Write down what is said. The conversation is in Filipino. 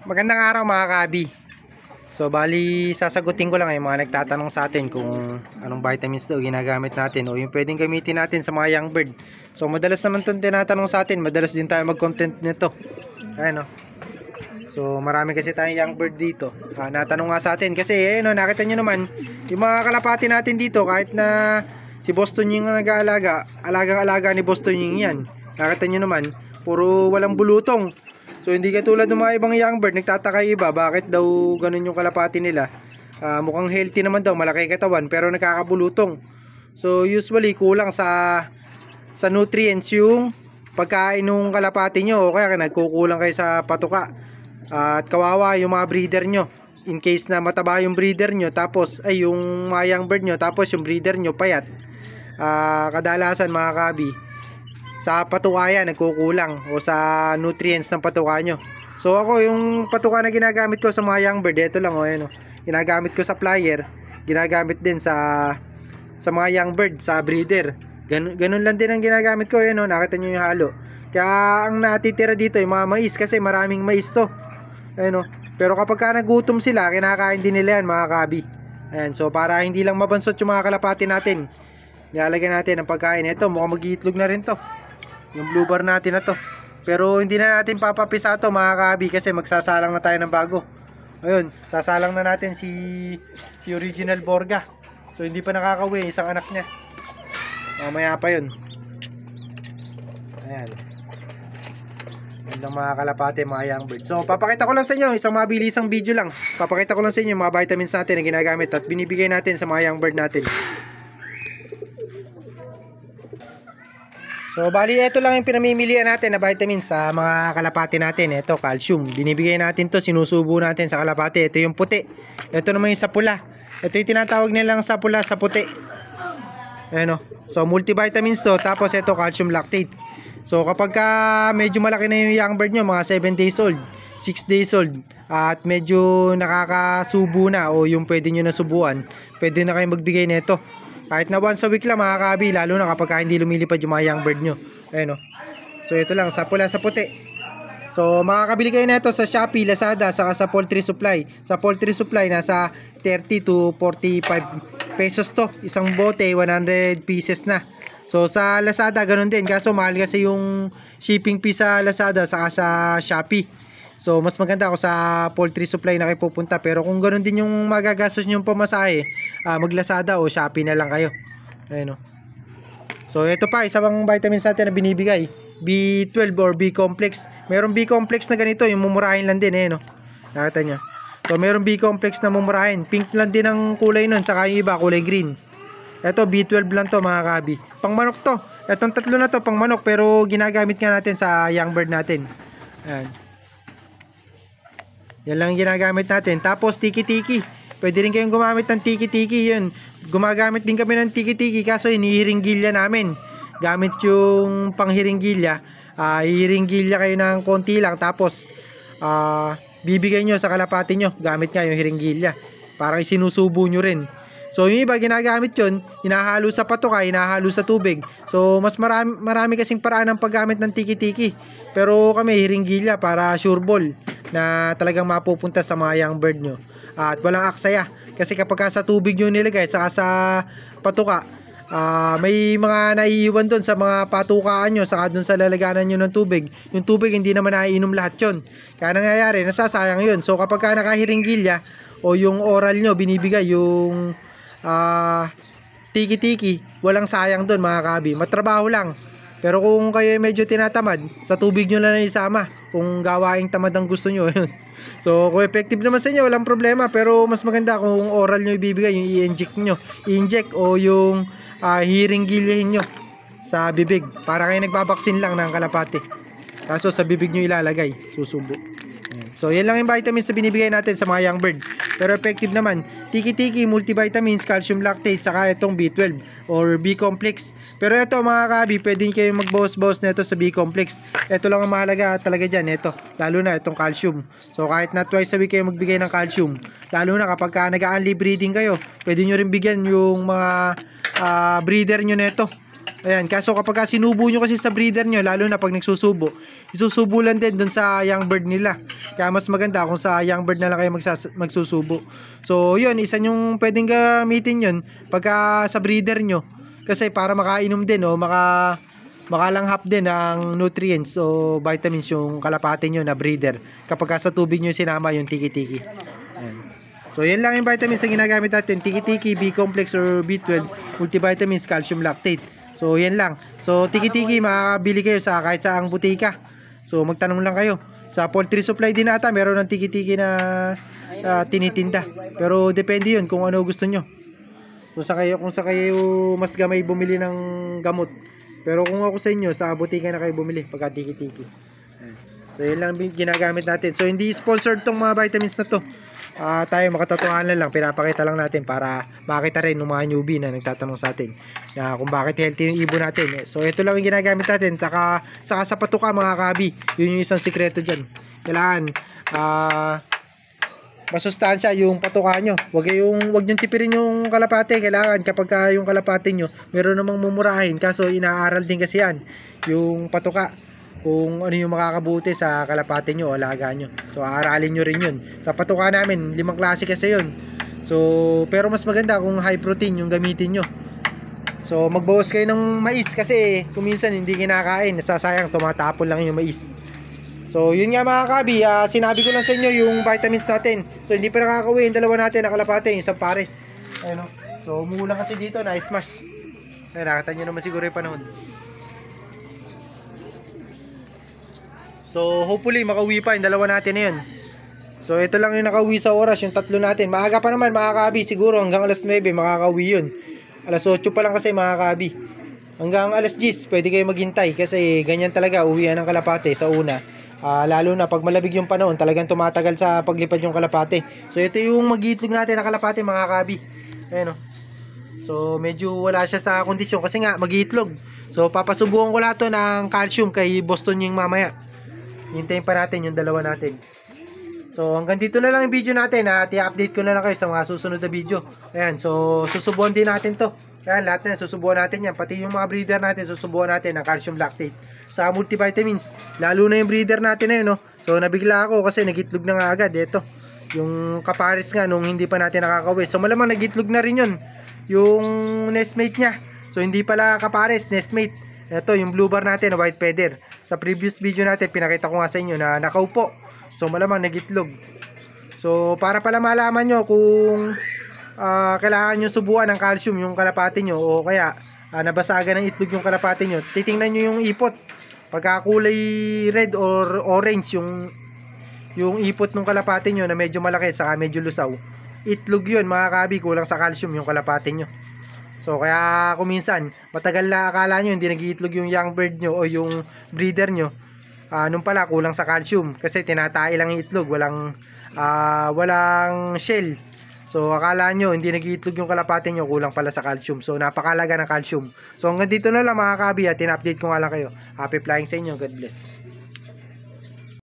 Magandang araw mga kabi. So bali sasagutin ko lang yung mga nagtatanong sa atin kung anong vitamins daw ginagamit natin o yung pwedeng gamitin natin sa mga young bird. So madalas naman itong tinatanong sa atin, madalas din tayo mag-content nito. Ayan o. So marami kasi tayong young bird dito. Natanong nga sa atin kasi ayun o, nakita nyo naman yung mga kalapati natin dito, kahit na si Boston yung nag-aalaga, alagang-alaga ni Boston yung yan. Nakita nyo naman, puro walang bulutong. So hindi katulad ng mga ibang young bird, nagtataka iba bakit daw ganun yung kalapati nila. Mukhang healthy naman daw, malaki katawan pero nakakabulutong. So usually kulang sa nutrients yung pagkain ng kalapati nyo, o kaya nagkukulang kayo sa patuka. At kawawa yung mga breeder nyo. In case na mataba yung breeder nyo, tapos ay yung mga young bird nyo, tapos yung breeder nyo payat. Kadalasan mga kabi, sa patuka yan nagkukulang o sa nutrients ng patuka nyo. So ako yung patuka na ginagamit ko sa mga young bird, ito lang o, yan o. Ginagamit ko sa flyer, ginagamit din sa mga young bird, sa breeder. Ganun lang din ang ginagamit ko, yan o, nakita nyo yung halo. Kaya ang natitira dito yung mga mais, kasi maraming mais to. Ayan o. Pero kapag ka nagutom sila, kinakain din nila yan mga kabi. Ayan, so para hindi lang mabansot yung mga kalapati natin, nilalagyan natin ng pagkain. Ito, mukhang mag-iitlog na rin to, yung blue bar natin na to. Pero hindi na natin papapisa to mga kabi, kasi magsasalang na tayo ng bago. Ayun, sasalang na natin si original Borga. So hindi pa nakakauwi isang anak niya, mamaya pa yun. Ayan, gandang mga kalapate, mga young bird. So papakita ko lang sa inyo, isang mabilisang video lang. Papakita ko lang sa inyo mga vitamins natin na ginagamit at binibigay natin sa mga young bird natin. So bali ito lang yung pinamimilian natin na vitamins sa mga kalapati natin. Ito calcium, binibigay natin to, sinusubo natin sa kalapati. Ito yung puti, ito naman yung sa pula. Ito yung tinatawag nilang sa pula, sa puti. Ayan o. So multivitamins to, tapos ito calcium lactate. So kapag ka medyo malaki na yung young bird nyo, mga 7 days old, 6 days old, at medyo nakakasubo na o yung pwede nyo na subuan, pwede na kayo magbigay nito. Kahit na once a week lang mga kabi, lalo na kapag hindi lumilipad yung mga young bird nyo. Ayan o. So ito lang, sa pula, sa puti. So makakabili kayo nito sa Shopee, Lazada, saka sa Poultry Supply. Sa Poultry Supply, nasa 30 to 45 pesos to. Isang bote, 100 pieces na. So sa Lazada, ganun din. Kaso mahal kasi yung shipping fee sa Lazada, saka sa Shopee. So mas maganda ako sa Poultry Supply na kayo pupunta. Pero kung ganun din yung magagastos nyo pamasahe, mag-Lazada o Shopee na lang kayo. Ayan o. So ito pa, isa pang vitamins natin na binibigay, B12 or B-complex. Mayroong B-complex na ganito, yung mumurahin lang din, no? Nakita nyo. So mayroong B-complex na mumurahin, pink lang din ang kulay nun, saka yung iba kulay green. Ito B12 lang to mga kabi. Pang manok to. Etong tatlo na to pang manok, pero ginagamit nga natin sa young bird natin. Ayan. Yan lang ginagamit natin. Tapos tiki-tiki, pwede rin kayong gumamit ng tiki-tiki. Yun, gumagamit din kami ng tiki-tiki, kaso hinihiringgilya namin. Gamit yung panghiringgilya. Hihiringgilya kayo ng konti lang, tapos bibigay nyo sa kalapati nyo gamit nga yung hiringgilya. Parang isinusubo nyo rin. So yung iba ginagamit yun, hinahalo sa patuka, hinahalo sa tubig. So mas marami kasing paraan ng paggamit ng tiki-tiki. Pero kami hiringgilya para sure ball na talagang mapupunta sa mga young bird nyo. At walang aksaya, kasi kapag sa tubig nyo nilagay at saka sa patuka, may mga naiiwan doon sa mga patukaan nyo, saka doon sa lalaganan nyo ng tubig. Yung tubig hindi naman naiinom lahat yun, kaya nangyayari nasasayang yun. So kapag ka nakahiringgilya o yung oral nyo binibigay yung tiki-tiki, walang sayang doon mga kabi. Matrabaho lang. Pero kung kayo medyo tinatamad, sa tubig nyo lang isama kung gawaing tamad ang gusto nyo. So kung effective naman sa inyo, walang problema. Pero mas maganda kung oral nyo ibibigay, yung i-inject nyo, i-inject o yung hiringgilyahin nyo sa bibig, para kayo nagbabaksin lang ng kalapati, kaso sa bibig nyo ilalagay, susubo. So yan lang yung vitamins na binibigay natin sa mga young bird. Pero effective naman, tiki-tiki, multivitamins, calcium lactate, saka itong B12 or B-complex. Pero ito mga kabi, pwede kayo magbawas-bawas na ito sa B-complex. Ito lang ang mahalaga talaga dyan, ito, lalo na itong calcium. So kahit na twice a week kayo magbigay ng calcium, lalo na kapag nag-early breeding kayo, pwede nyo rin bigyan yung mga breeder nyo na ito. Ayan, kaso kapag sinubo nyo kasi sa breeder nyo, lalo na pag nagsusubo, isusubo lang din dun sa young bird nila. Kaya mas maganda kung sa young bird na lang kayo magsusubo. So yun, isa yung pwedeng gamitin yun pagka sa breeder nyo. Kasi para makainom din o makalanghap din ng nutrients o vitamins yung kalapate nyo na breeder kapag sa tubig nyo sinama yung tiki-tiki. Ayan. So yan lang yung vitamins na ginagamit natin, tiki-tiki, B-complex or B12, multivitamins, calcium lactate. So yan lang. So tiki-tiki makakabili kayo sa kahit saang butika. So magtanong lang kayo. Sa poultry supply din ata meron ng tiki-tiki na tinitinda. Pero depende yun kung ano gusto nyo. Kung sa kayo mas gamay bumili ng gamot. Pero kung ako sa inyo, sa butika na kayo bumili pagka tiki-tiki. So yan lang ginagamit natin. So hindi sponsored tong mga vitamins na to. Tayo makatotohanan lang, pinapakita lang natin para makita rin ng mga newbie na nagtatanong sa atin na kung bakit healthy yung ibon natin. So ito lang yung ginagamit natin, saka sa patuka mga kabi, yun yung isang sikreto dyan. Kailangan masustansya yung patuka nyo. Huwag nyo tipirin yung kalapate. Kailangan kapag yung kalapate nyo meron namang mumurahin, kaso inaaral din kasi yan yung patuka, kung ano yung makakabuti sa kalapate nyo o alaga nyo. So aaralin nyo rin yun. Sa patuka namin 5 klase kasi yun. So pero mas maganda kung high protein yung gamitin nyo. So magbawas kayo ng mais kasi kung minsan hindi kinakain, nasasayang, tumatapon lang yung mais. So yun nga mga kabi, sinabi ko lang sa inyo yung vitamins natin. So hindi pa nakakauwi yung dalawa natin na kalapate, yung isang pares. Ayun o. So umuulan kasi dito, na-smash. Nakita nyo naman siguro yung panahon. So hopefully makauwi pa yung dalawa natin na yun. So ito lang yung nakauwi sa oras, yung 3 natin. Maaga pa naman mga kabi, siguro hanggang alas 9 makakauwi yun. Alas 8 pa lang kasi mga kabi. Hanggang alas 10 pwede kayo maghintay kasi ganyan talaga uwian ng kalapate sa una. Lalo na pag malabig yung panahon, talagang tumatagal sa paglipad yung kalapate. So ito yung mag-iitlog natin na kalapate mga kabi. Ayan o. So medyo wala siya sa kondisyon kasi nga mag-iitlog. So papasubukan ko lahat to ng calcium kay Boston yung mamaya. Hintayin pa natin yung dalawa natin. So hanggang dito na lang yung video natin at i-update ko na lang kayo sa mga susunod na video. Ayan, so susubuan din natin to. Ayan, lahat na susubuan natin yan. Pati yung mga breeder natin, susubuan natin ng calcium lactate sa multivitamins. Lalo na yung breeder natin na yun, no? So nabigla ako kasi nagitlog na nga agad. Ito, yung kapares nga nung hindi pa natin nakakauwi. So malamang nagitlog na rin yun, yung nestmate niya. So hindi pala kapares, nestmate. Ito yung blue bar natin na white feather. Sa previous video natin pinakita ko nga sa inyo na nakaupo. So malamang nagitlog. So para pala malaman nyo kung kailangan nyo subuan ng calcium yung kalapate nyo o kaya nabasagan ng itlog yung kalapate nyo, titingnan nyo yung ipot. Pagka kulay red or orange yung ipot ng kalapate nyo na medyo malaki saka medyo lusaw, itlog yun mga kabi, kulang sa calcium yung kalapate nyo. So kaya kung minsan matagal na akala nyo hindi nag-iitlog yung young bird nyo o yung breeder nyo, nung pala kulang sa calcium kasi tinatae lang yung itlog, walang shell. So akala nyo hindi nag-iitlog yung kalapate nyo, kulang pala sa calcium. So napakalaga ng calcium. So hanggang dito na lang mga kabi at in-update ko nga lang kayo. Happy flying sa inyo, God bless.